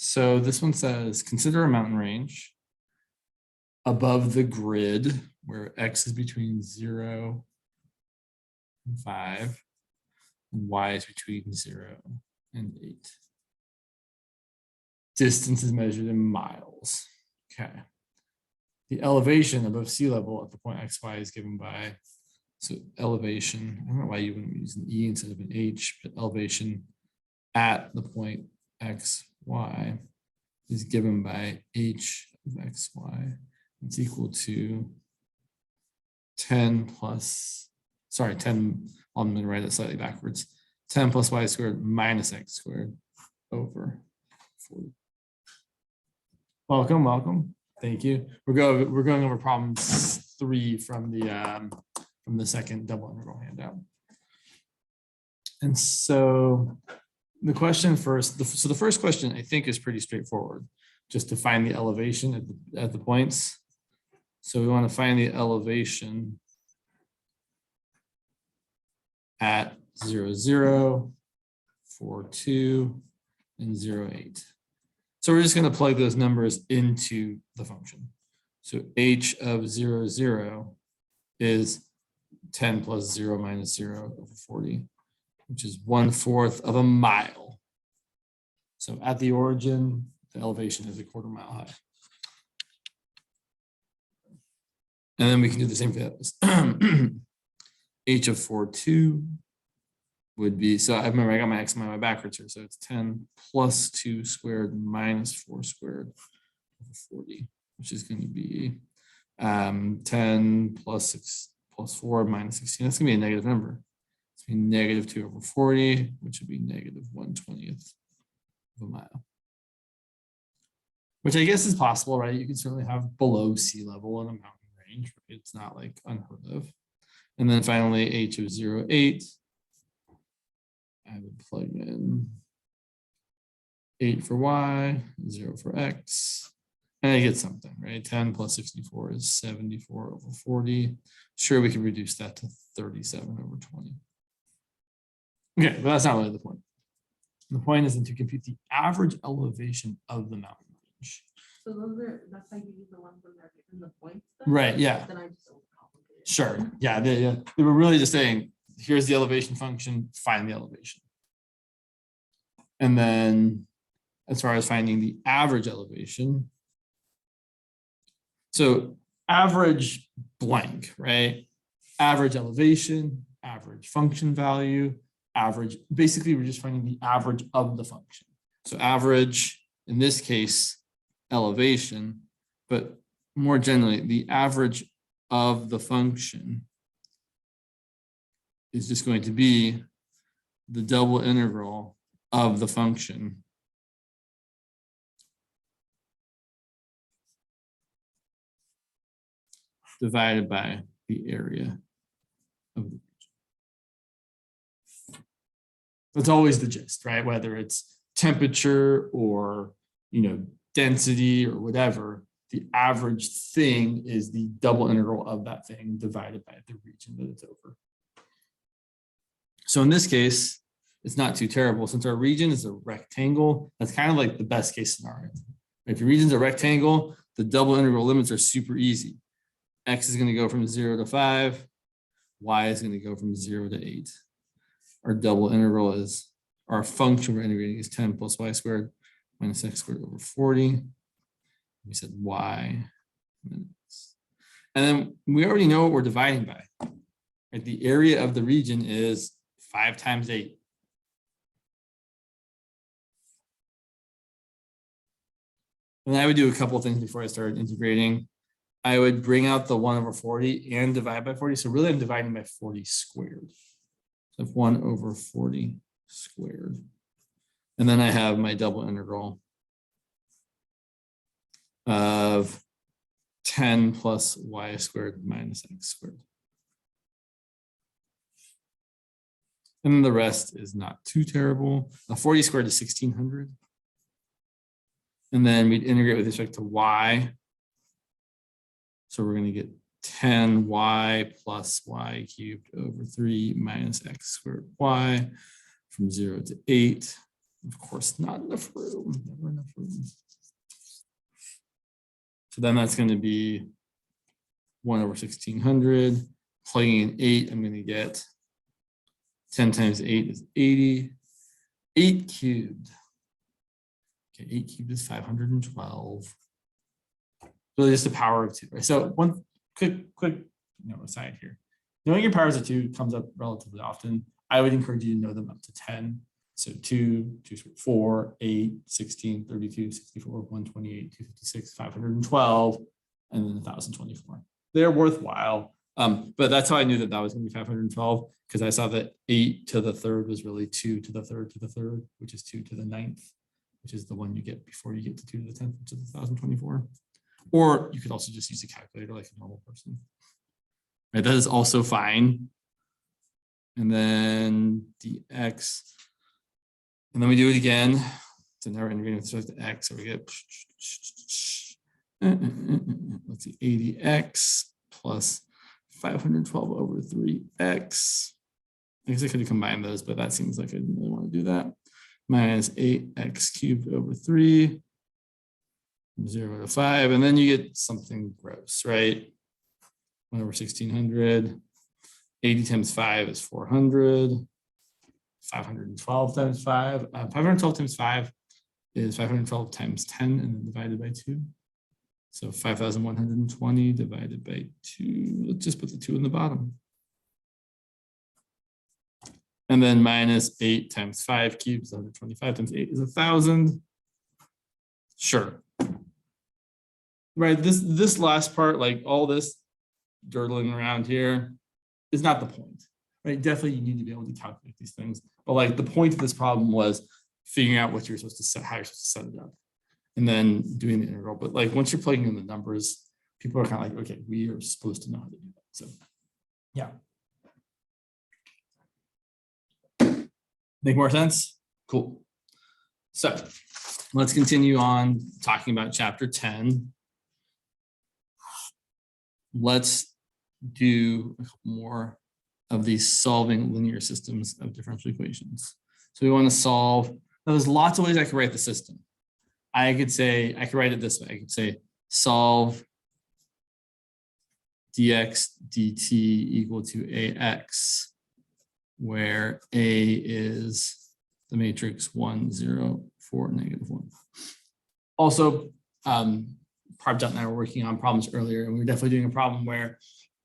So this one says, consider a mountain range above the grid where x is between 0 and 5 and y is between 0 and 8. Distance is measured in miles. Okay. The elevation above sea level at the point xy is given by, so elevation, I don't know why you wouldn't use an E instead of an H, but elevation at the point xy is given by h of xy. It's equal to 10 plus, sorry, 10, I'm going to write it slightly backwards. 10 plus y squared minus x squared over 40. Welcome, welcome. Thank you. We're going over problems 3 from the second double integral handout. And so the question first, so the first question I think is pretty straightforward, just to find the elevation at the points. So we want to find the elevation at 0, 0, 4, 2, and 0, 8. So we're just going to plug those numbers into the function. So h of 0, 0 is 10 plus 0 minus 0 over 40, which is 1/4 of a mile. So at the origin, the elevation is 1/4 mile high. And then we can do the same for this. h of 4, 2 would be, so I remember I got my x and my y backwards here. So it's 10 plus 2 squared minus 4 squared over 40, which is going to be 10 plus 6 plus 4 minus 16. That's going to be a negative number. It's going to be negative 2 over 40, which would be negative 1/20 of a mile. Which I guess is possible, right? You can certainly have below sea level in a mountain range. It's not like unheard of. And then finally, h of 0, 8. I would plug in 8 for y, 0 for x, and I get something, right? 10 plus 64 is 74 over 40. Sure, we can reduce that to 37 over 20. Okay, but that's not really the point. The point is to compute the average elevation of the mountain range. So that's how you use the ones when they're given the points? Right, yeah. Then I just overcomplicated. Sure, yeah, they were really just saying, here's the elevation function, find the elevation. And then as far as finding the average elevation, so average blank, right? Average elevation, average function value, average, basically we're just finding the average of the function. So average, in this case, elevation, but more generally, the average of the function is just going to be the double integral of the function divided by the area of the region. That's always the gist, right? Whether it's temperature or, density or whatever, the average thing is the double integral of that thing divided by the region that it's over. So in this case, it's not too terrible. Since our region is a rectangle, that's kind of like the best case scenario. If your region's a rectangle, the double integral limits are super easy. X is going to go from 0 to 5. Y is going to go from 0 to 8. Our double integral is, our function we're integrating is 10 plus y squared minus x squared over 40. We said y minutes. And then we already know what we're dividing by. Right? The area of the region is 5 times 8. And I would do a couple of things before I started integrating. I would bring out the 1 over 40 and divide by 40. So really I'm dividing by 40 squared. So 1 over 40 squared. And then I have my double integral of 10 plus y squared minus x squared. And then the rest is not too terrible. 40 squared is 1600. And then we'd integrate with respect to y. So we're going to get 10y plus y cubed over 3 minus x squared y from 0 to 8. Of course, not enough room. Never enough room. So then that's going to be 1 over 1600. Plugging in 8, I'm going to get 10 times 8 is 80. 8 cubed. Okay, 8 cubed is 512. Really just the power of 2, right? So one quick aside here. Knowing your powers of 2 comes up relatively often. I would encourage you to know them up to 10. So 2, 4, 8, 16, 32, 64, 128, 256, 512, and then 1024. They're worthwhile. But that's how I knew that that was going to be 512, because I saw that 8 to the third was really 2 to the third to the third, which is 2 to the 9th, which is the one you get before you get to 2 to the 10th, which is 1024. Or you could also just use a calculator like a normal person. Right, that is also fine. And then the x, and then we do it again. So now we're integrating with respect to x, so we get, let's see, 80x plus 512 over 3x. I guess I could have combined those, but that seems like I didn't really want to do that. Minus 8x cubed over 3, 0 to 5, and then you get something gross, right? 1 over 1600. 80 times 5 is 400. 512 times 5. 512 times 5 is 512 times 10 and then divided by 2. So 5,120 divided by 2. Let's just put the 2 in the bottom. And then minus 8 times 5 cubed is 125 times 8 is 1,000. Sure. Right, this last part, like all this dirtling around here, is not the point. Right, definitely you need to be able to calculate these things. But like the point of this problem was figuring out what you're supposed to set, how you're supposed to set it up, and then doing the integral. But like once you're plugging in the numbers, people are kind of like, okay, we are supposed to know how to do that. So yeah. Make more sense? Cool. So let's continue on talking about chapter 10. Let's do a couple more of these solving linear systems of differential equations. So we want to solve, now there's lots of ways I could write the system. I could write it this way. I could say solve dx dt equal to ax, where a is the matrix 1, 0, 4, -1. Also, Prabhat and I were working on problems earlier, and we were definitely doing a problem where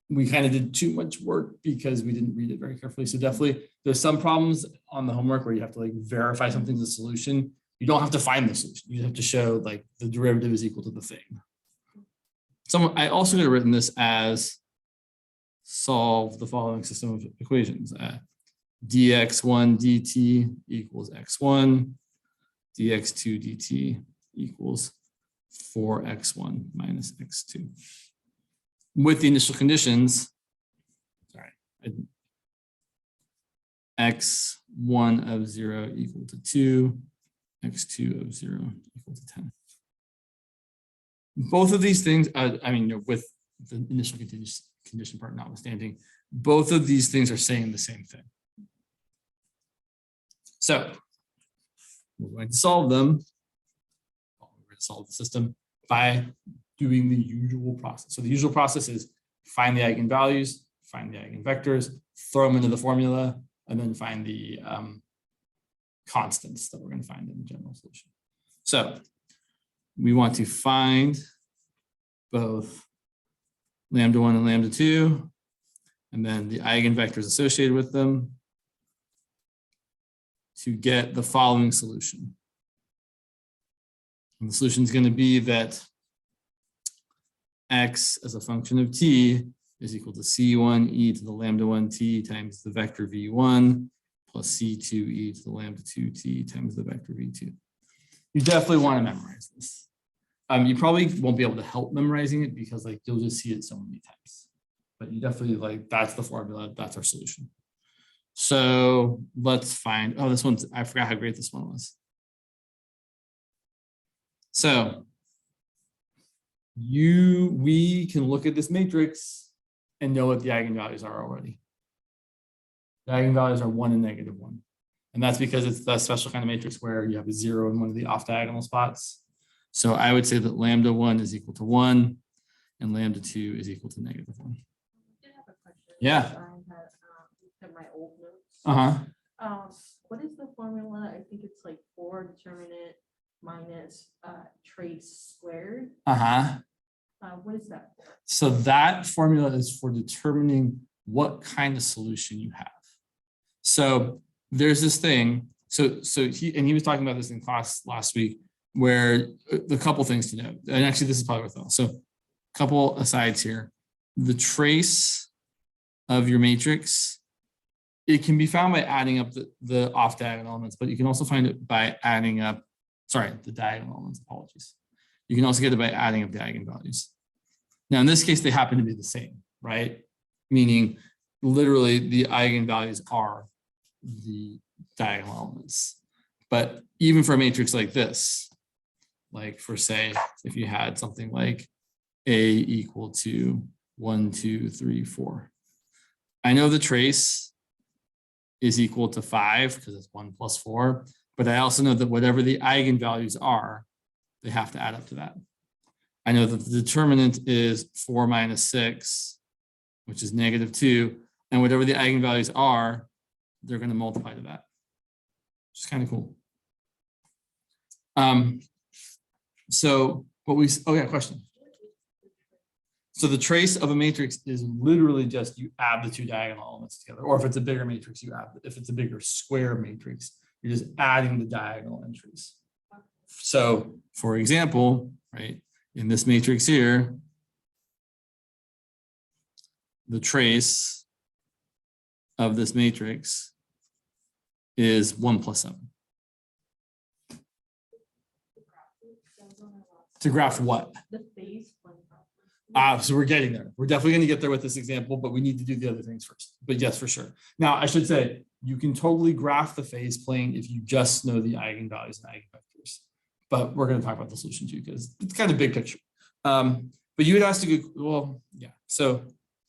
we kind of did too much work because we didn't read it very carefully. So definitely there's some problems on the homework where you have to like verify something's a solution. You don't have to find the solution. You have to show like the derivative is equal to the thing. I also could have written this as solve the following system of equations. dx1 dt equals x1, dx2 dt equals 4x1 minus x2. With the initial conditions, x1 of 0 equal to 2, x2 of 0 equal to 10. Both of these things, I mean, with the initial condition part notwithstanding, both of these things are saying the same thing. So we're going to solve them. We're going to solve the system by doing the usual process. So the usual process is find the eigenvalues, find the eigenvectors, throw them into the formula, and then find the constants that we're going to find in the general solution. So we want to find both lambda1 and lambda2, and then the eigenvectors associated with them to get the following solution. And the solution is going to be that x as a function of t is equal to c1 e to the lambda1 t times the vector v1 plus c2 e to the lambda2 t times the vector v2. You definitely want to memorize this. You probably won't be able to help memorizing it because like you'll just see it so many times. But you definitely like, that's the formula, that's our solution. So let's find, oh, this one's, I forgot how great this one was. So we can look at this matrix and know what the eigenvalues are already. The eigenvalues are 1 and -1. And that's because it's the special kind of matrix where you have a 0 in one of the off diagonal spots. So I would say that lambda 1 is equal to 1 and lambda 2 is equal to -1. I did have a question. Yeah. I had looked at my old notes. Uh-huh. What is the formula? I think it's like 4 determinant minus trace squared. Uh-huh. What is that for? So that formula is for determining what kind of solution you have. So there's this thing. So he was talking about this in class last week, where the couple things to know, and actually this is probably worthwhile. So a couple asides here. The trace of your matrix, it can be found by adding up the off diagonal elements, but you can also find it by adding up, the diagonal elements, apologies. You can also get it by adding up the eigenvalues. Now, in this case, they happen to be the same, right? Meaning literally the eigenvalues are the diagonal elements. But even for a matrix like this, like for say, if you had something like A equal to 1, 2, 3, 4. I know the trace is equal to 5 because it's 1 plus 4, but I also know that whatever the eigenvalues are, they have to add up to that. I know that the determinant is 4 minus 6, which is -2, and whatever the eigenvalues are, they're going to multiply to that, which is kind of cool. So what we, oh yeah, question. So the trace of a matrix is literally just you add the two diagonal elements together, or if it's a bigger matrix, you add, if it's a bigger square matrix, you're just adding the diagonal entries. So for example, right, in this matrix here, the trace of this matrix is 1 plus 7. To graph what? The phase. So we're getting there. We're definitely going to get there with this example, but we need to do the other things first. But yes, for sure. Now, I should say, you can totally graph the phase plane if you just know the eigenvalues and eigenvectors. But we're going to talk about the solution too, because it's kind of big picture. But you had asked a good, well, yeah. So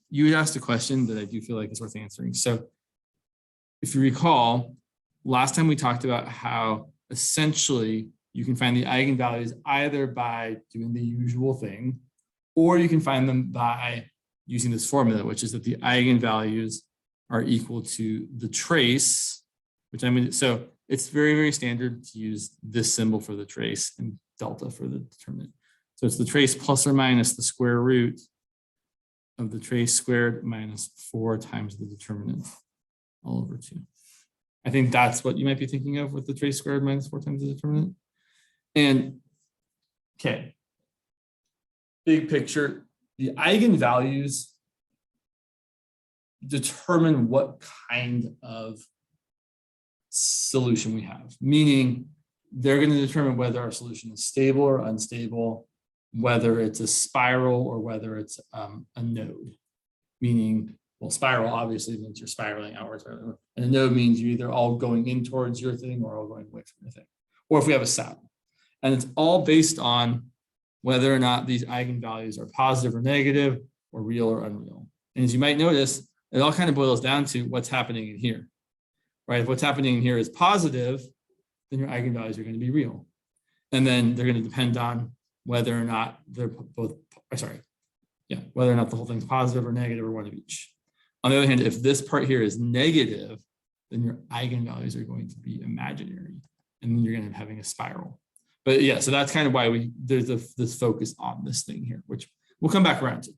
you had asked a question that I do feel like is worth answering. So if you recall, last time we talked about how essentially you can find the eigenvalues either by doing the usual thing, or you can find them by using this formula, which is that the eigenvalues are equal to the trace, which I mean, so it's very, very standard to use this symbol for the trace and delta for the determinant. So it's the trace plus or minus the square root of the trace squared minus 4 times the determinant all over 2. I think that's what you might be thinking of with the trace squared minus 4 times the determinant. And okay. Big picture, the eigenvalues determine what kind of solution we have, meaning they're going to determine whether our solution is stable or unstable, whether it's a spiral or whether it's a node, meaning, well, spiral obviously means you're spiraling outwards, and a node means you're either all going in towards your thing or all going away from your thing, or if we have a saddle. And it's all based on whether or not these eigenvalues are positive or negative, or real or unreal. And as you might notice, it all kind of boils down to what's happening in here, right? If what's happening in here is positive, then your eigenvalues are going to be real. And then they're going to depend on whether or not they're both, whether or not the whole thing's positive or negative or one of each. On the other hand, if this part here is negative, then your eigenvalues are going to be imaginary, and then you're going to be having a spiral. But yeah, so that's kind of why there's this focus on this thing here, which we'll come back around to.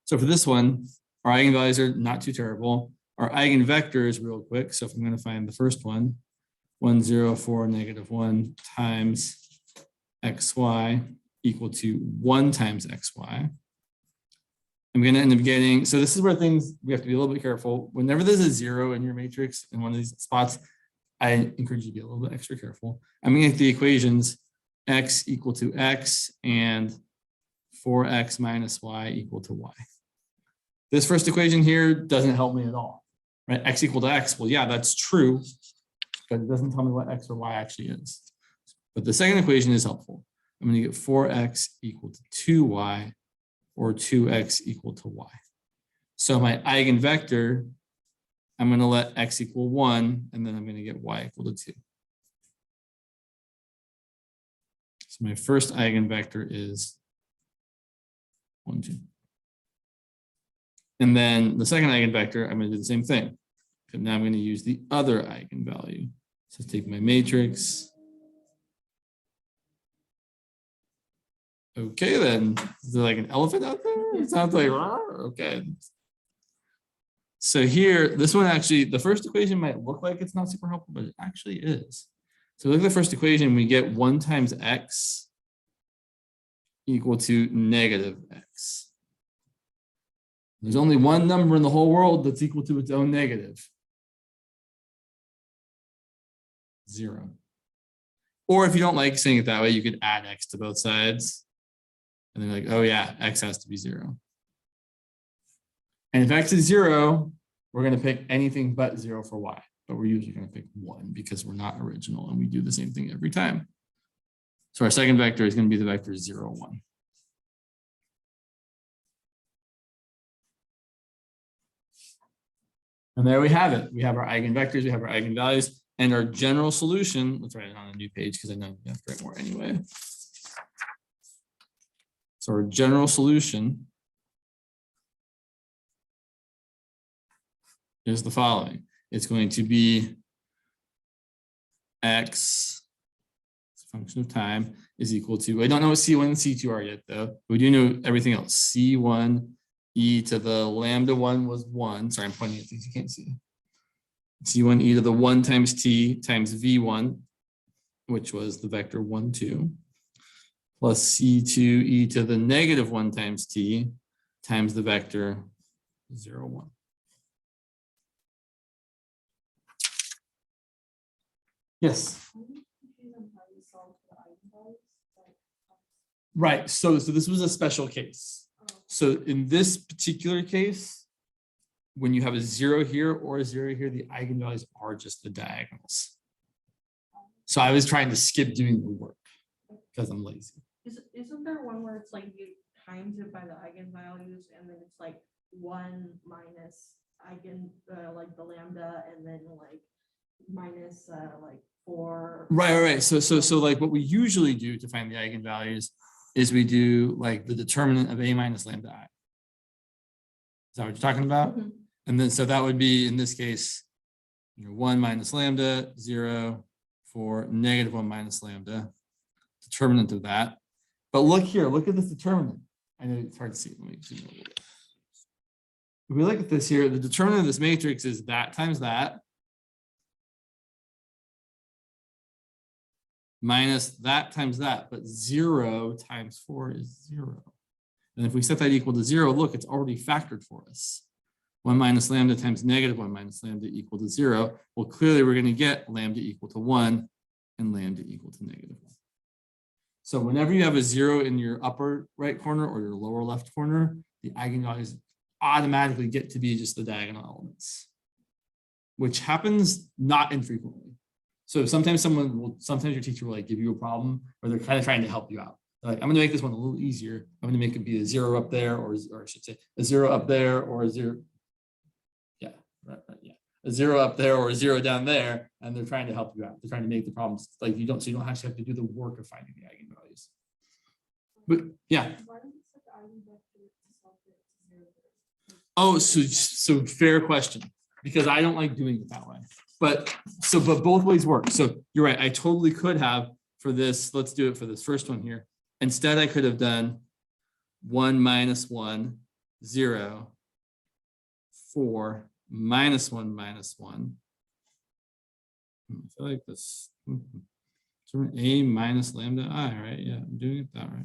So for this one, our eigenvalues are not too terrible. Our eigenvectors, real quick. So if I'm going to find the first one, 1, 0, 4, -1 times xy equal to 1 times xy. I'm going to end up getting, so this is where things, we have to be a little bit careful. Whenever there's a 0 in your matrix in one of these spots, I encourage you to be a little bit extra careful. I'm going to get the equations x equal to x and 4x minus y equal to y. This first equation here doesn't help me at all, right? X equal to x, well, yeah, that's true, but it doesn't tell me what x or y actually is. But the second equation is helpful. I'm going to get 4x equal to 2y or 2x equal to y. So my eigenvector, I'm going to let x equal 1, and then I'm going to get y equal to 2. So my first eigenvector is 1, 2. And then the second eigenvector, I'm going to do the same thing. But now I'm going to use the other eigenvalue. So take my matrix. Okay, then. Is there like an elephant out there? It sounds like, okay. So here, this one actually, the first equation might look like it's not super helpful, but it actually is. So look at the first equation, we get 1 times x equal to negative x. There's only one number in the whole world that's equal to its own negative. 0. Or if you don't like saying it that way, you could add x to both sides. And then like, oh yeah, x has to be 0. And if x is 0, we're going to pick anything but 0 for y. But we're usually going to pick 1 because we're not original and we do the same thing every time. So our second vector is going to be the vector 0, 1. And there we have it. We have our eigenvectors, we have our eigenvalues, and our general solution. Let's write it on a new page because I know you have to write more anyway. So our general solution is the following. It's going to be x, as a function of time, is equal to, I don't know what C1 and C2 are yet though. We do know everything else. C1 e to the lambda 1 was 1. Sorry, I'm pointing at things you can't see. C1 e to the 1 times t times v1, which was the vector 1, 2, plus C2 e to the negative 1 times t times the vector 0, 1. Yes. Right. So this was a special case. So in this particular case, when you have a 0 here or a 0 here, the eigenvalues are just the diagonals. So I was trying to skip doing the work because I'm lazy. Isn't there one where it's like you times it by the eigenvalues and then it's like 1 minus like the lambda and then like minus like 4. Right. So like what we usually do to find the eigenvalues is we do like the determinant of a minus lambda I. Is that what you're talking about? Mm-hmm. And then so that would be in this case, 1 minus lambda, 0, 4, negative 1 minus lambda, determinant of that. But look here, look at this determinant. I know it's hard to see. Let me zoom a little bit. If we look at this here, the determinant of this matrix is that times that minus that times that, but 0 times 4 is 0. And if we set that equal to 0, look, it's already factored for us. 1 minus lambda times negative 1 minus lambda equal to 0. Well, clearly we're going to get lambda equal to 1 and lambda equal to negative 1. So whenever you have a 0 in your upper right corner or your lower left corner, the eigenvalues automatically get to be just the diagonal elements, which happens not infrequently. So sometimes sometimes your teacher will like give you a problem where they're kind of trying to help you out. They're like, I'm going to make this one a little easier. I'm going to make it be a 0 up there, or I should say a 0 up there, or a 0. Yeah, right, yeah. A 0 up there or a 0 down there, and they're trying to help you out. They're trying to make the problems like so you don't actually have to do the work of finding the eigenvalues. But yeah. Oh, so fair question, because I don't like doing it that way. But both ways work. So you're right. I totally could have for this. Let's do it for this first one here. Instead, I could have done 1 minus 1, 0, 4 minus 1 minus 1. I feel like this. A minus lambda I, right? Yeah, I'm doing it that right.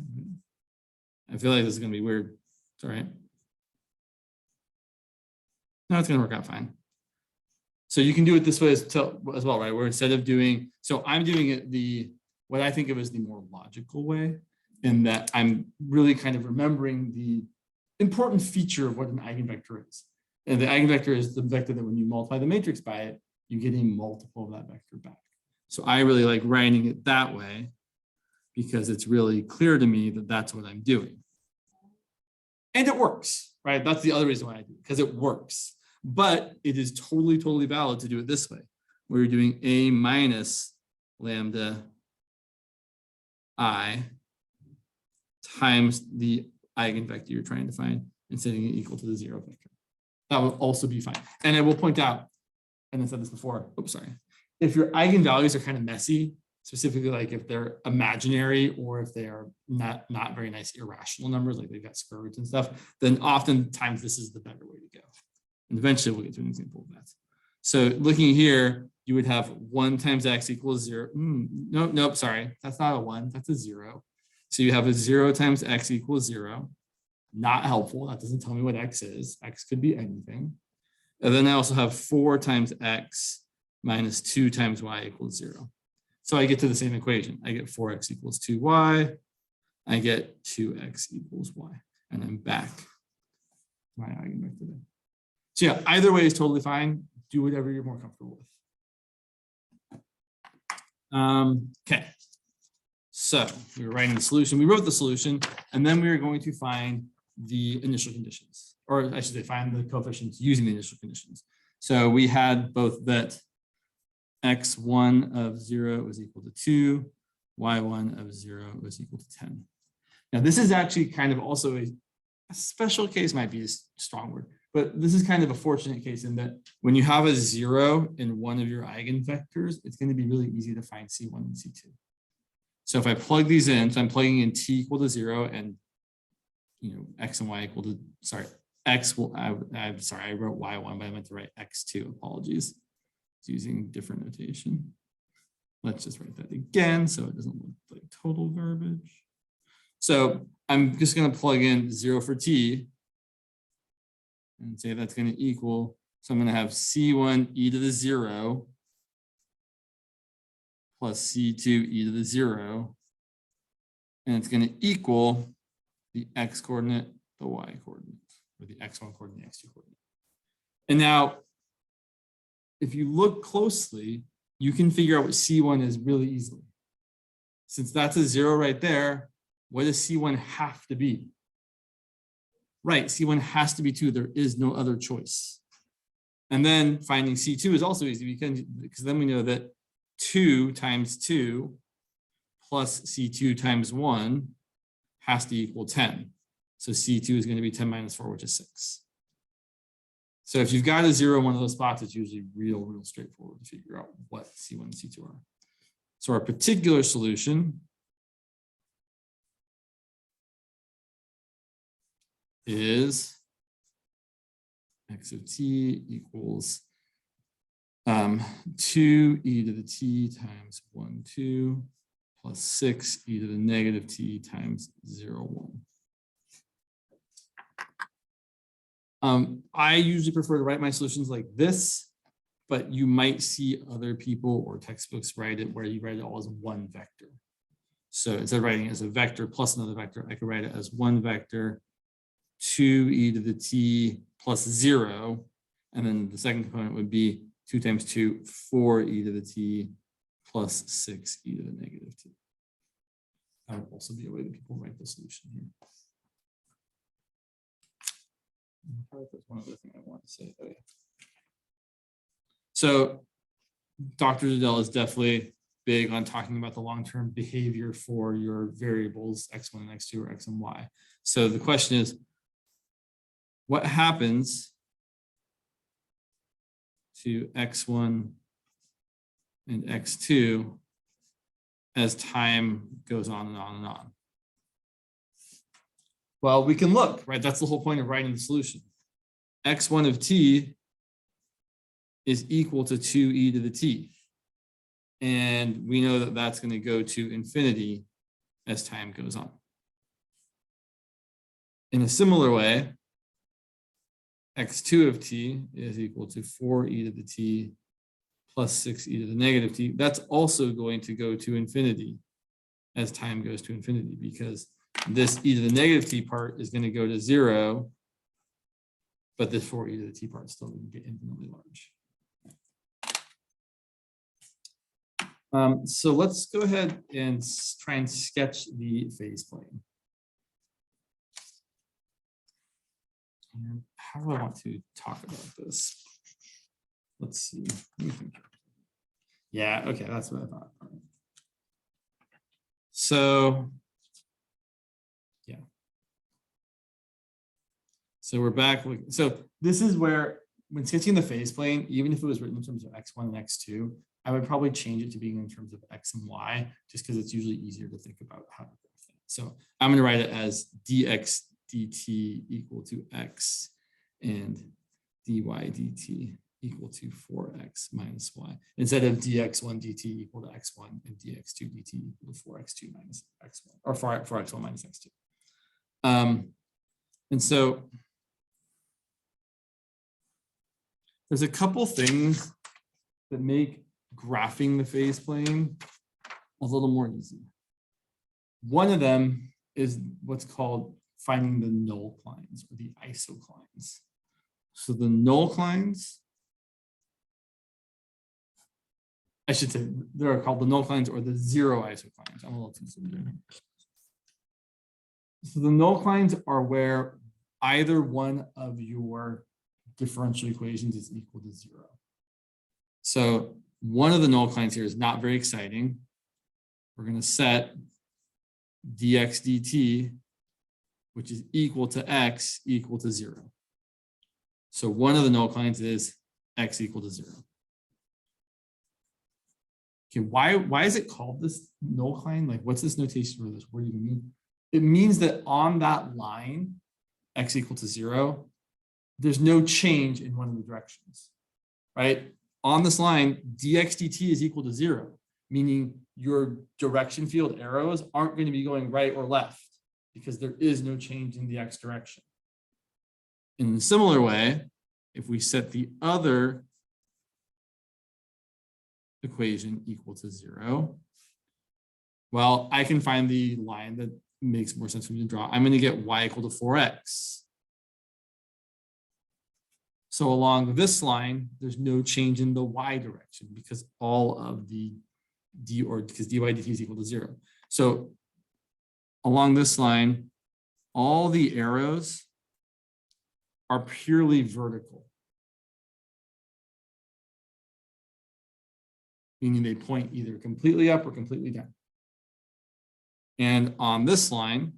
I feel like this is going to be weird. It's all right. No, it's going to work out fine. So you can do it this way as well, right? Where instead of doing, so I'm doing it what I think of as the more logical way, in that I'm really kind of remembering the important feature of what an eigenvector is. And the eigenvector is the vector that when you multiply the matrix by it, you get a multiple of that vector back. So I really like writing it that way because it's really clear to me that that's what I'm doing. And it works, right? That's the other reason why I do it, because it works. But it is totally, totally valid to do it this way, where you're doing a minus lambda I times the eigenvector you're trying to find and setting it equal to the 0 vector. That will also be fine. And I will point out, and I said this before, oops, sorry. If your eigenvalues are kind of messy, specifically like if they're imaginary or if they are not very nice irrational numbers, like they've got square roots and stuff, then oftentimes this is the better way to go. And eventually we'll get to an example of that. So looking here, you would have 1 times x equals 0. Nope, sorry. That's not a 1, that's a 0. So you have a 0 times x equals 0. Not helpful. That doesn't tell me what x is. X could be anything. And then I also have 4 times x minus 2 times y equals 0. So I get to the same equation. I get 4x equals 2y. I get 2x equals y. And I'm back to my eigenvector there. So yeah, either way is totally fine. Do whatever you're more comfortable with. Okay. So we were writing the solution. We wrote the solution, and then we were going to find the initial conditions, or I should say find the coefficients using the initial conditions. So we had both that x1 of 0 was equal to 2, y1 of 0 was equal to 10. Now this is actually kind of also a special case, might be a strong word, but this is kind of a fortunate case in that when you have a 0 in one of your eigenvectors, it's going to be really easy to find C1 and C2. So if I plug these in, so I'm plugging in t equal to 0 and x and y equal to, sorry, x will, I'm sorry, I wrote y1, but I meant to write x2, apologies. It's using different notation. Let's just write that again so it doesn't look like total garbage. So I'm just going to plug in 0 for t and say that's going to equal, so I'm going to have c1 e to the 0 plus c2 e to the 0, and it's going to equal the x coordinate, the y coordinate, or the x1 coordinate, the x2 coordinate. And now, if you look closely, you can figure out what C1 is really easily. Since that's a 0 right there, what does C1 have to be? Right, C1 has to be 2. There is no other choice. And then finding C2 is also easy because then we know that 2 times 2 plus C2 times 1 has to equal 10. So C2 is going to be 10 minus 4, which is 6. So if you've got a 0 in one of those spots, it's usually real straightforward to figure out what C1 and C2 are. So our particular solution is x of t equals 2 e to the t times 1, 2 plus 6 e to the negative t times 0, 1. I usually prefer to write my solutions like this, but you might see other people or textbooks write it where you write it all as one vector. So instead of writing it as a vector plus another vector, I could write it as one vector, 2e to the t plus 0. And then the second component would be 2 times 2, 4e to the t plus 6e to the negative t. That would also be a way that people write the solution here. There's one other thing I want to say. Oh, yeah. So Dr. Zadell is definitely big on talking about the long-term behavior for your variables, x1 and x2 or x and y. So the question is, what happens to x1 and x2 as time goes on and on and on? Well, we can look, right? That's the whole point of writing the solution. x1 of t is equal to 2e to the t. And we know that that's going to go to infinity as time goes on. In a similar way, x2 of t is equal to 4e to the t plus 6e to the negative t. That's also going to go to infinity as time goes to infinity, because this e to the negative t part is going to go to 0, but this 4e to the t part is still going to get infinitely large. So let's go ahead and try and sketch the phase plane. And how do I want to talk about this? Let's see. Let me think. Yeah, okay, that's what I thought. So, yeah. So we're back. So this is where, when sketching the phase plane, even if it was written in terms of x1 and x2, I would probably change it to being in terms of x and y, just because it's usually easier to think about how to graph that. So I'm going to write it as dx dt equal to x and dy dt equal to 4x minus y, instead of dx1 dt equal to x1 and dx2 dt equal to 4x2 minus x1, or 4x1 minus x2. And so there's a couple things that make graphing the phase plane a little more easy. One of them is what's called finding the nullclines or the isoclines. So the nullclines, I should say, they're called the nullclines or the zero isoclines. I'm a little too familiar. So the nullclines are where either one of your differential equations is equal to 0. So one of the nullclines here is not very exciting. We're going to set dx dt, which is equal to x equal to 0. So one of the nullclines is x equal to 0. Okay, why is it called this nullcline? Like, what's this notation for this word even mean? It means that on that line, x equal to 0, there's no change in one of the directions, right? On this line, dx dt is equal to 0, meaning your direction field arrows aren't going to be going right or left because there is no change in the x direction. In a similar way, if we set the other equation equal to 0, well, I can find the line that makes more sense for me to draw. I'm going to get y equal to 4x. So along this line, there's no change in the y direction because all of the because dy dt is equal to 0. So along this line, all the arrows are purely vertical, meaning they point either completely up or completely down. And on this line,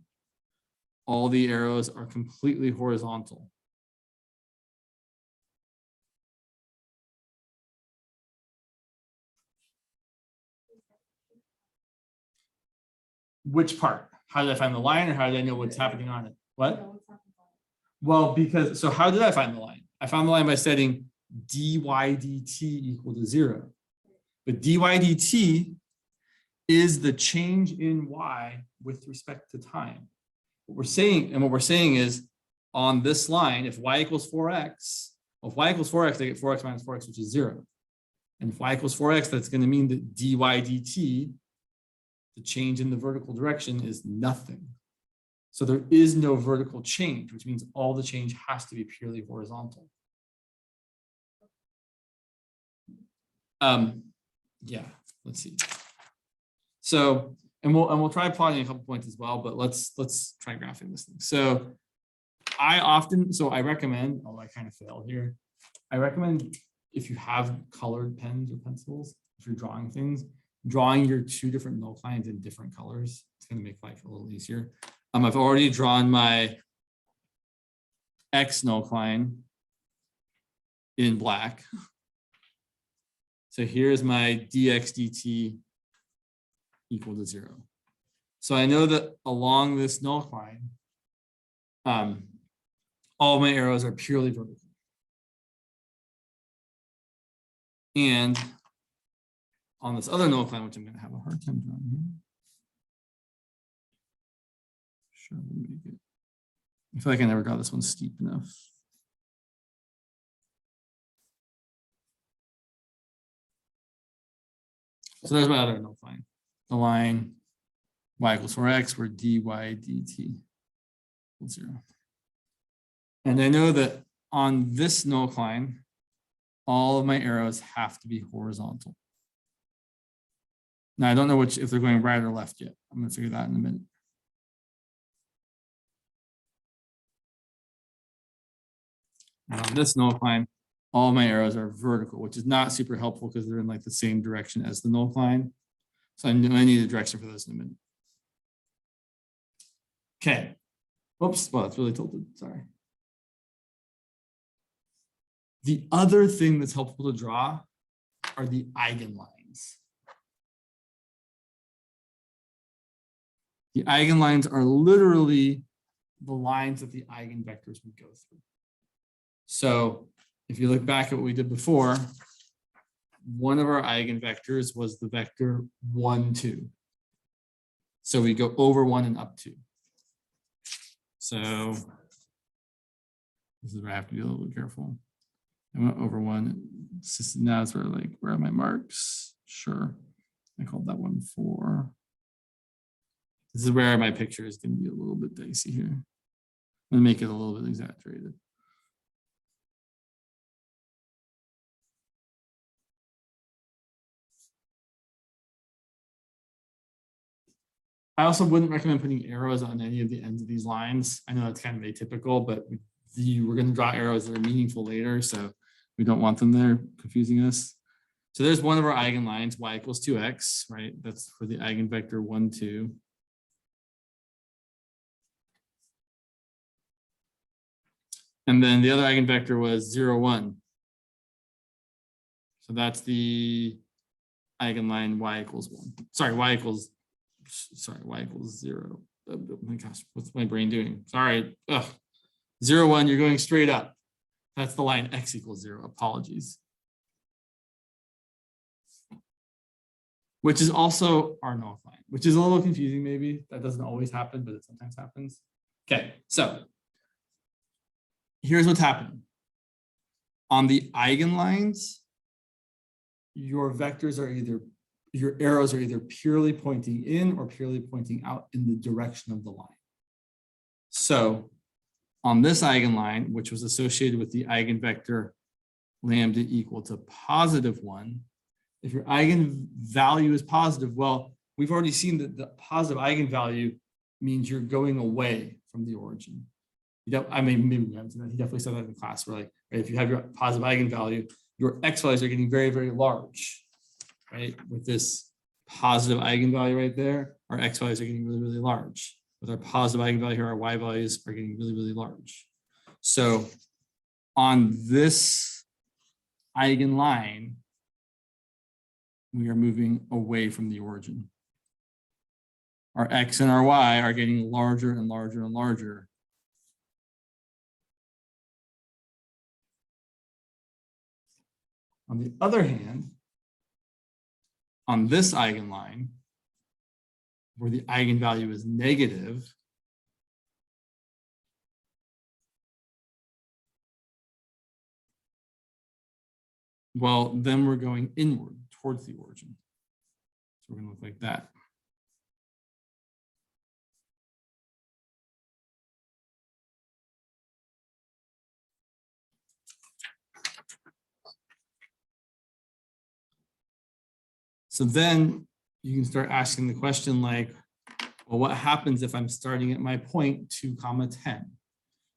all the arrows are completely horizontal. Which part? How did I find the line, or how did I know what's happening on it? What? Well, because, so how did I find the line? I found the line by setting dy dt equal to 0. But dy dt is the change in y with respect to time. What we're saying is, on this line, if y equals 4x, well, if y equals 4x, I get 4x minus 4x, which is 0. And if y equals 4x, that's going to mean that dy dt, the change in the vertical direction, is nothing. So there is no vertical change, which means all the change has to be purely horizontal. Yeah, let's see. So, and we'll try plotting a couple points as well, but let's try graphing this thing. So I recommend, although I kind of failed here, I recommend, if you have colored pens or pencils, if you're drawing things, drawing your two different nullclines in different colors. It's going to make life a little easier. I've already drawn my x nullcline in black. So here's my dx dt equal to 0. So I know that along this nullcline, all my arrows are purely vertical. And on this other nullcline, which I'm going to have a hard time drawing here. Sure, we'll make it. I feel like I never got this one steep enough. So there's my other nullcline. The line y equals 4x, where dy dt equals 0. And I know that on this nullcline, all of my arrows have to be horizontal. Now, I don't know if they're going right or left yet. I'm going to figure that in a minute. And on this nullcline, all of my arrows are vertical, which is not super helpful because they're in like the same direction as the nullcline. So I need a direction for this in a minute. Okay. Whoops. Well, it's really tilted. Sorry. The other thing that's helpful to draw are the eigenlines. The eigenlines are literally the lines that the eigenvectors would go through. So if you look back at what we did before, one of our eigenvectors was the vector 1, 2. So we go over 1 and up 2. So this is where I have to be a little bit careful. I went over 1. It's just now it's sort of like, where are my marks? Sure. I called that one 4. This is where my picture is going to be a little bit dicey here. I'm going to make it a little bit exaggerated. I also wouldn't recommend putting arrows on any of the ends of these lines. I know that's kind of atypical, but we're going to draw arrows that are meaningful later, so we don't want them there confusing us. So there's one of our eigenlines, y equals 2x, right? That's for the eigenvector 1, 2. And then the other eigenvector was 0, 1. So that's the eigenline y equals 1. Sorry, y equals 0. Oh my gosh, what's my brain doing? Sorry. Ugh. 0, 1, you're going straight up. That's the line x equals 0. Apologies. Which is also our null line, which is a little confusing maybe. That doesn't always happen, but it sometimes happens. Okay, so here's what's happening. On the eigenlines, your vectors are either, your arrows are either purely pointing in or purely pointing out in the direction of the line. So on this eigenline, which was associated with the eigenvector lambda equal to +1, if your eigenvalue is positive, well, we've already seen that the positive eigenvalue means you're going away from the origin. I mean, maybe we haven't seen that. He definitely said that in class. Where like, right, if you have your positive eigenvalue, your x values are getting very, very large, right? With this positive eigenvalue right there, our x values are getting really, really large. With our positive eigenvalue here, our y values are getting really, really large. So on this eigenline, we are moving away from the origin. Our x and our y are getting larger and larger and larger. On the other hand, on this eigenline, where the eigenvalue is negative, well, then we're going inward towards the origin. So we're going to look like that. So then you can start asking the question like, well, what happens if I'm starting at my point 2, 10?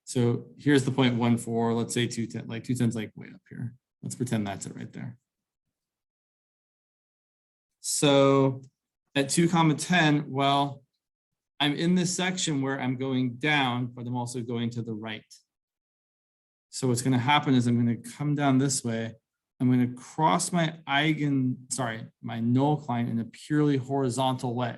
So here's the point 1, 4, let's say 2, 10, like 2, 10's like way up here. Let's pretend that's it right there. So at 2, 10, well, I'm in this section where I'm going down, but I'm also going to the right. So what's going to happen is I'm going to come down this way. I'm going to cross my my nullcline in a purely horizontal way,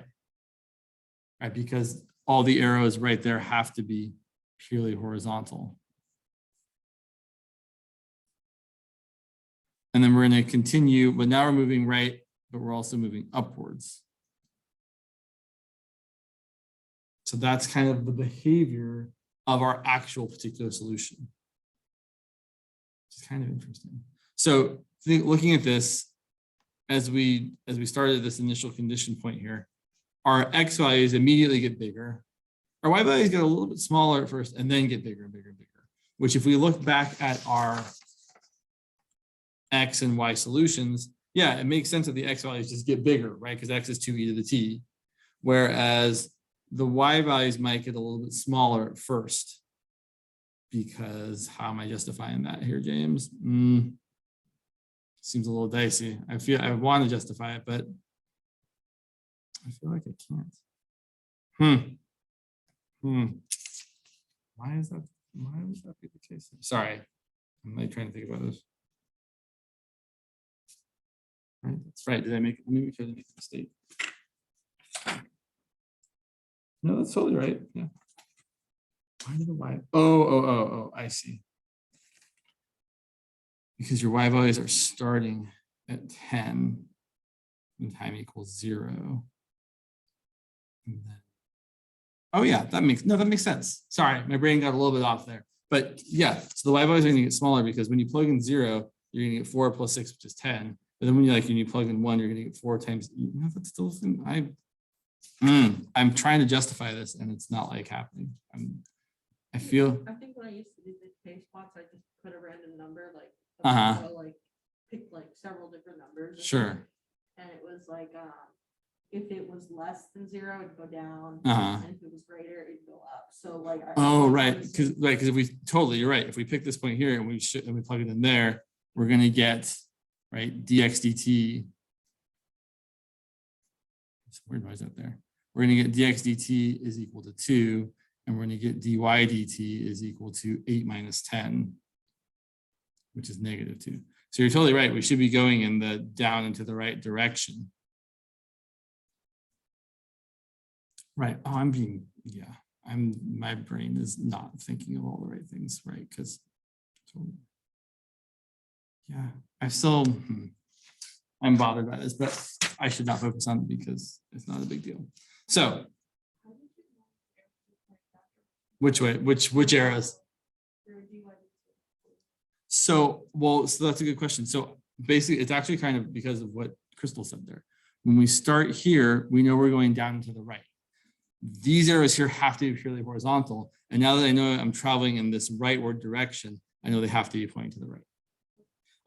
right? Because all the arrows right there have to be purely horizontal. And then we're going to continue, but now we're moving right, but we're also moving upwards. So that's kind of the behavior of our actual particular solution. It's kind of interesting. So looking at this, as we started this initial condition point here, our x values immediately get bigger. Our y values get a little bit smaller at first and then get bigger and bigger and bigger, which if we look back at our x and y solutions, yeah, it makes sense that the x values just get bigger, right? Because x is 2e to the t, whereas the y values might get a little bit smaller at first. Because how am I justifying that here, James? Seems a little dicey. I want to justify it, but I feel like I can't. Why is that? Why would that be the case? Sorry, I'm like trying to think about this. Right, that's right. Did I make? Let me make sure I didn't make a mistake. No, that's totally right. Yeah. Why did the y? Oh, I see. Because your y values are starting at 10 when time equals 0. And then, oh yeah, that makes sense. Sorry, my brain got a little bit off there. But yeah, so the y values are going to get smaller because when you plug in 0, you're going to get 4 plus 6, which is 10. But then when you plug in 1, you're going to get 4 times. No, that's still I'm trying to justify this, and it's not like happening. I feel. I think when I used to do the case plots, I just put a random number, like like pick like several different numbers. Sure. And it was like if it was less than 0, it'd go down, and if it was greater, it'd go up. So like. Right, because if we you're right. If we pick this point here and we plug it in there, we're gonna get right dx dt. Some weird noise out there. We're gonna get dx dt is equal to 2, and we're gonna get dy dt is equal to 8 minus 10, which is negative 2. So you're totally right. We should be going in the down and to the right direction. Right. Oh, my brain is not thinking of all the right things, right? Because yeah, I'm bothered by this, but I should not focus on it because it's not a big deal. So which way, which arrows? So that's a good question. So basically it's actually kind of because of what Crystal said there. When we start here, we know we're going down to the right. These arrows here have to be purely horizontal. And now that I know I'm traveling in this rightward direction, I know they have to be pointing to the right.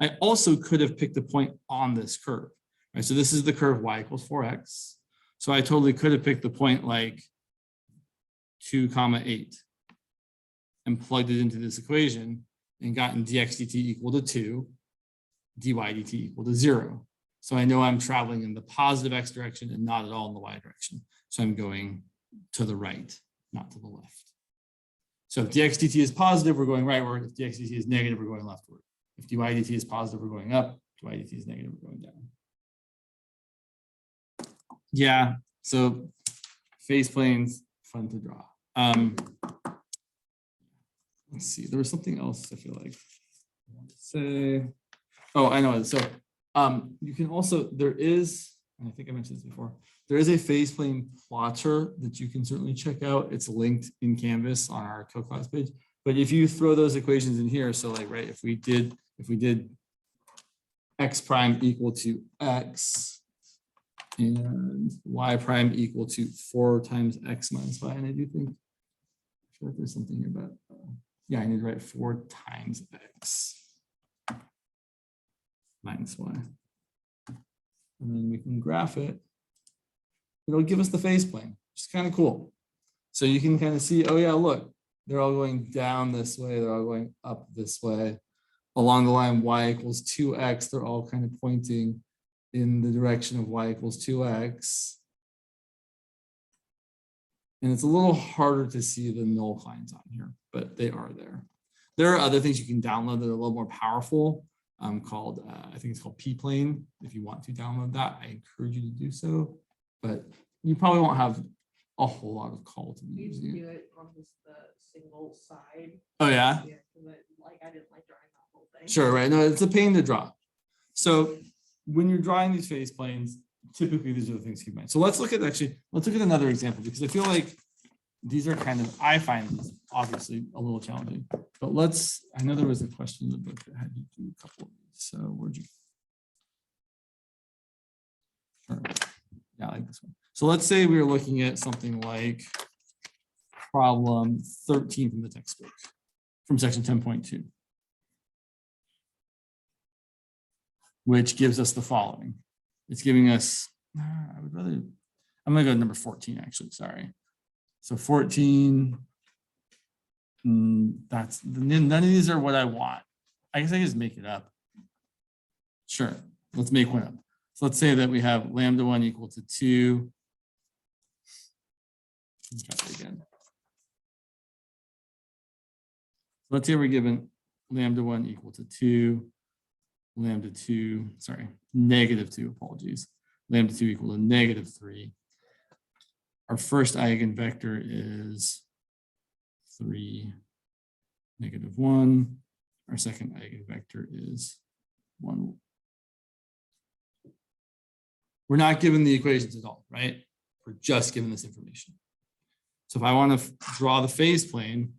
I also could have picked a point on this curve, right? So this is the curve y equals 4x. So I totally could have picked the point like 2, 8 and plugged it into this equation and gotten dx dt equal to 2, dy dt equal to 0. So I know I'm traveling in the positive x direction and not at all in the y direction. So I'm going to the right, not to the left. So if dx dt is positive, we're going rightward. If dx dt is negative, we're going leftward. If dy dt is positive, we're going up. Dy dt is negative, we're going down. Yeah, so phase planes, fun to draw. Let's see, there was something else I feel like I want to say. Oh, I know. So you can also, there is, and I think I mentioned this before, there is a phase plane plotter that you can certainly check out. It's linked in Canvas on our co-class page. But if you throw those equations in here, so like, right, if we did x prime equal to x and y prime equal to 4 times x minus y, and I do think, I feel like there's something here about, yeah, I need to write 4 times x minus y. And then we can graph it. It'll give us the phase plane, which is kind of cool. So you can kind of see, oh yeah, look, they're all going down this way. They're all going up this way. Along the line y equals 2x, they're all kind of pointing in the direction of y equals 2x. And it's a little harder to see the Nullclines on here, but they are there. There are other things you can download that are a little more powerful, called, I think it's called P-plane. If you want to download that, I encourage you to do so, but you probably won't have a whole lot of call to be using do it on just the single side. Oh yeah? Yeah, I didn't like drawing that whole thing. Sure, right. No, it's a pain to draw. So when you're drawing these phase planes, typically these are the things to keep in mind. So let's look at another example, because I feel like these are kind of, I find these obviously a little challenging, but I know there was a question in the book that had you do a couple of these. So where'd you? Sure. Yeah, I like this one. So let's say we were looking at something like problem 13 from the textbook, from section 10.2. Which gives us the following. It's giving us, I'm gonna go to number 14 actually, sorry. So 14, none of these are what I want. I guess I can just make it up. Sure, let's make one up. So let's say that we have lambda 1 equal to 2. Let's try that again. Let's say we're given lambda 1 equal to 2, lambda 2, sorry, negative 2, apologies. Lambda 2 equal to negative 3. Our first eigenvector is 3, negative 1. Our second eigenvector is 1. We're not given the equations at all, right? We're just given this information. So if I want to draw the phase plane,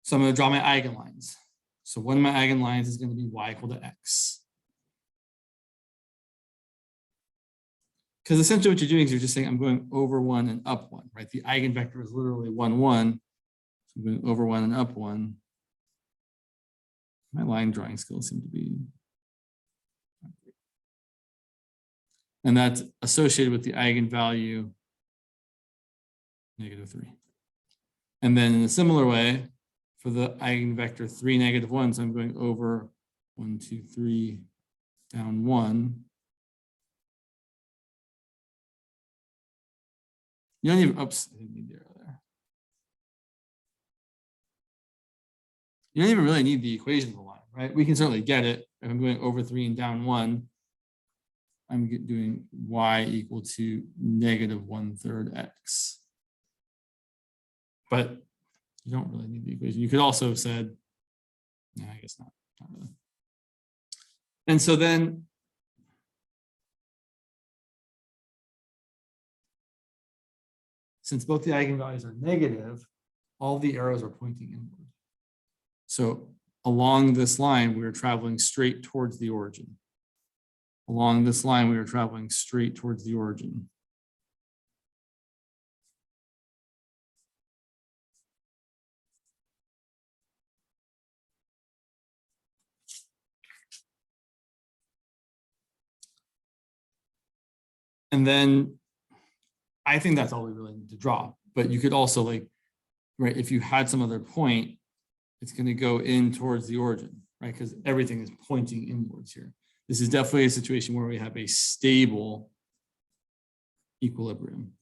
so I'm going to draw my eigenlines. So one of my eigenlines is going to be y equal to x. Because essentially what you're doing is you're just saying I'm going over 1 and up 1, right? The eigenvector is literally 1, 1. So I'm going over 1 and up 1. My line drawing skills seem to be. And that's associated with the eigenvalue negative 3. And then in a similar way, for the eigenvector 3, negative 1, so I'm going over 1, 2, 3, down 1. You don't even, oops, I didn't need the arrow there. You don't even really need the equation of the line, right? We can certainly get it. If I'm going over 3 and down 1, I'm doing y equal to negative 1/3 x. But you don't really need the equation. You could also have said, no, I guess not really. And so then, since both the eigenvalues are negative, all the arrows are pointing inward. So along this line, we are traveling straight towards the origin. Along this line, we are traveling straight towards the origin. And then I think that's all we really need to draw. But you could also, like, right, if you had some other point, it's going to go in towards the origin, right? Because everything is pointing inwards here. This is definitely a situation where we have a stable equilibrium.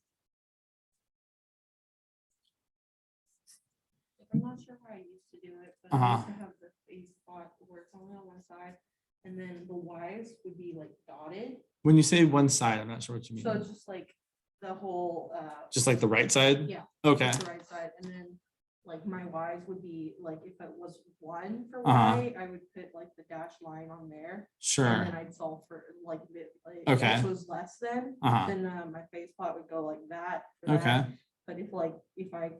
I'm not sure how I used to do it, but I used to have the face plot where it's only on one side, and then the y's would be like dotted. When you say one side, I'm not sure what you mean. So it's just like the whole. Just like the right side? Yeah. Okay. The right side, and then like my y's would be like if it was 1 for y, I would put like the dashed line on there. Sure. And then I'd solve for like okay. If it was less than, then my face plot would go like that. Okay. But if I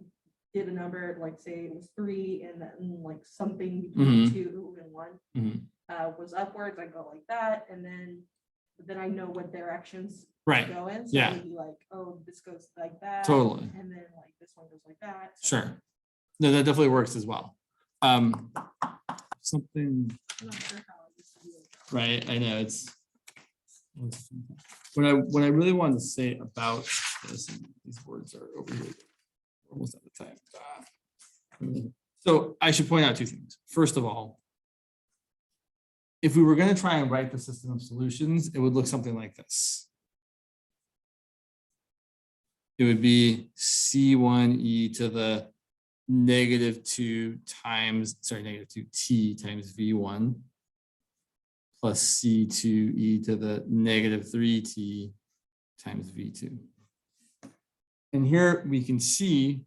did a number, like say it was 3 and then like something between 2 and 1 was upwards, I go like that, and then I know what directions go in. So it would be like, oh, this goes like that. Totally. And then like this one goes like that. So. Sure. No, that definitely works as well. Something. I'm not sure how I used to do it. Right. I know it's. What I really wanted to say about this, and these words are over here. We're almost out of time. So I should point out 2 things. First of all, if we were going to try and write the system of solutions, it would look something like this. It would be C1e to the -2 times, -2t times V1 plus C2e to the -3t times V2. And here we can see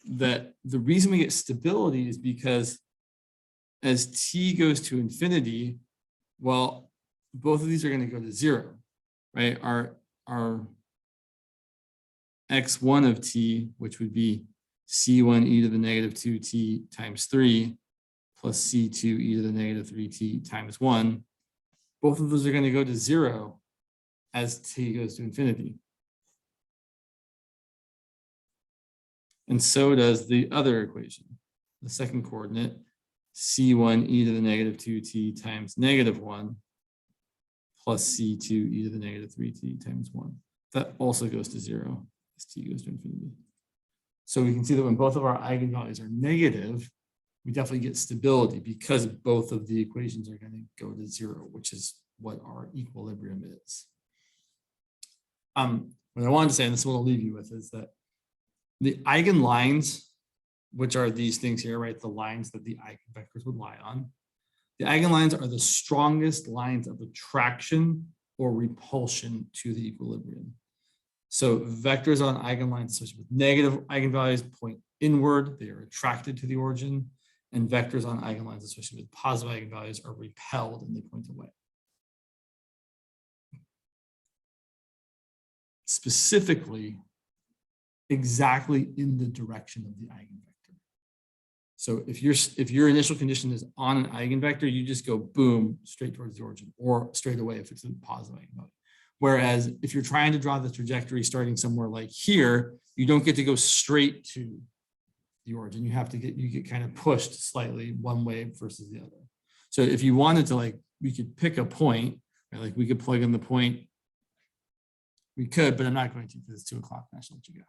that the reason we get stability is because as t goes to infinity, well, both of these are going to go to 0, right? Our x1 of t, which would be C1e to the -2t times 3 plus C2e to the -3t times 1, both of those are going to go to 0 as t goes to infinity. And so does the other equation, the second coordinate, C1e to the -2t times -1 plus C2e to the -3t times 1. That also goes to 0 as t goes to infinity. So we can see that when both of our eigenvalues are negative, we definitely get stability because both of the equations are going to go to 0, which is what our equilibrium is. What I wanted to say, and this is what I'll leave you with, is that the eigenlines which are these things here, right? The lines that the eigenvectors would lie on. The eigenlines are the strongest lines of attraction or repulsion to the equilibrium. So vectors on eigenlines associated with negative eigenvalues point inward, they are attracted to the origin, and vectors on eigenlines associated with positive eigenvalues are repelled and they point away. Specifically, exactly in the direction of the eigenvector. So if your initial condition is on an eigenvector, you just go boom, straight towards the origin, or straight away if it's a positive eigenvalue. Whereas if you're trying to draw the trajectory starting somewhere like here, you don't get to go straight to the origin. You get kind of pushed slightly one way versus the other. So if you wanted to, like, we could pick a point, right? Like we could plug in the point. We could, but I'm not going to because it's 2 o'clock and I should let you go.